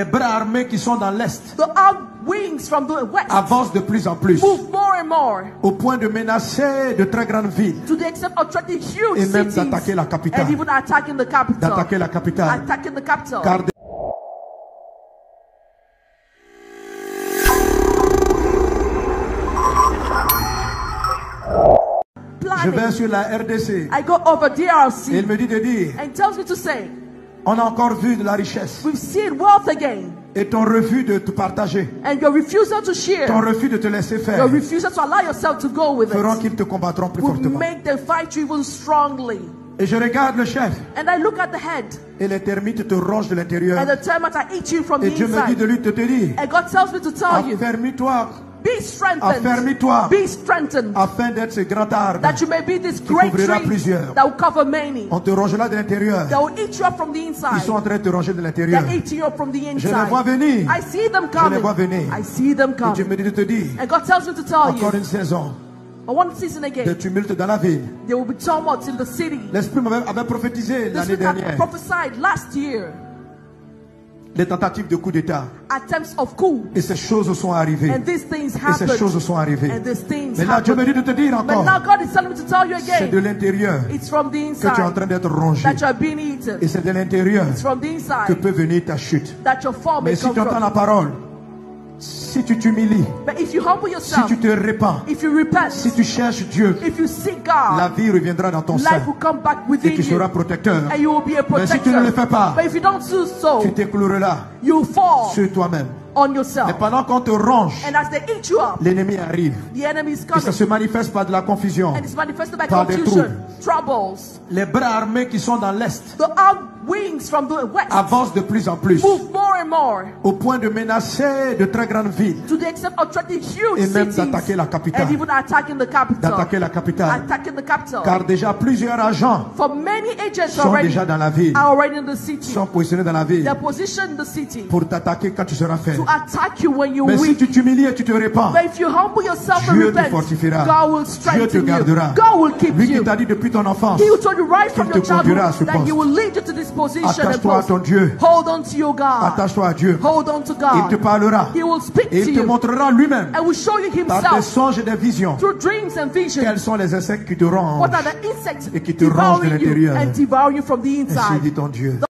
Les bras armés qui sont dans l'Est The armed wings from the west avancent de plus en plus, move more and more au point de menacer de très grandes villes to the extent of threatening huge et même cities d'attaquer la capitale. and even attacking the capital. D'attaquer la capitale. Attacking the capital. Car je vais sur la RDC. I go over DRC. Et il me dit de dire, And tells me to say, on a encore vu de la richesse. we've seen wealth again. Et ton refus de te partager, And your refusal to share, ton refus de te laisser faire, your refusal to allow yourself to go with feront it, qu'ils te combattront plus will fortement. make them fight you even strongly. Et je regarde le chef. And I look at the head, Et les termites te rongent de l'intérieur. and the termites are eating you from Et the Dieu me dit de inside. lui de te dire, And God tells me to tell you, affermis-toi, be strengthened, affermis-toi, be strengthened, afin d'être ce grand arbre that you may be this great couvrira tree plusieurs. that will cover many. On te rongera de l'intérieur. That will eat you up from the Ils inside. sont en train de te ronger de l'intérieur. They're eating you up from the Je les vois inside. venir. I see them Je les coming. vois venir. I see them Et Dieu coming. me dit de te dire, And God tells me to tell encore you, une saison but one season de again, tumulte dans la ville. there will be tumult in the city. L'Esprit avait prophétisé This l'année week I dernière prophesied last year, des tentatives de coup d'État. attempts of coup. Et ces choses sont arrivées. And these things Et ces choses happened. sont arrivées. And these things Mais là, Dieu me dit happened. de te dire But now encore, God is telling me to tell you c'est de again, l'intérieur it's from the que tu es en inside train d'être rongé. that you are being eaten. Et c'est de l'intérieur It's from the que inside peut venir ta chute. that your fall may Mais si come tu entends la from. parole, si tu t'humilies, But if you humble si yourself, tu te répands, if you repent, si tu cherches Dieu, if you seek la God, vie reviendra dans ton sein life will come back et within tu seras you. protecteur. And you will be a Mais si tu ne le protector. fais pas, But if you don't do so, tu t'écrouleras you fall sur toi-même. on Mais yourself. pendant qu'on te ronge, And as they eat you up, l'ennemi arrive. the enemy is Et ça coming. se manifeste par de la confusion. And it's manifested by Par des confusion, troubles. Les bras armés qui sont dans l'Est The armed wings from the west avancent de plus en plus, move more and more au point de menacer de très grandes villes to the extent of threatening huge et même cities d'attaquer la capitale. and even attacking the capital. D'attaquer la capitale. Attacking the capital. Car déjà plusieurs agents For many agents sont already déjà dans la ville, are already in the city. sont positionnés dans la ville They're positioned in the city pour t'attaquer quand tu seras fait. to attack you when you're Mais si weak. tu t'humilies et tu te répands, But if you humble yourself and Dieu te repent, fortifiera. God will Dieu te strengthen you. gardera. God will keep Lui qui you. t'a dit depuis ton enfance, He will told you right from qu'il your te conduira à childhood ce that He poste. will lead you to this position and Attache-toi à post. ton Dieu. Hold on to your God. Attache-toi à Dieu. Hold on to Il te God. parlera. He will speak Et to il te you montrera lui-même, and will show you par des Himself songes et des visions, through dreams and visions. quels sont les insectes qui te rongent. What are the insects Et qui te rongent de devouring you l'intérieur. and devouring you from the Ainsi inside? dit ton Dieu.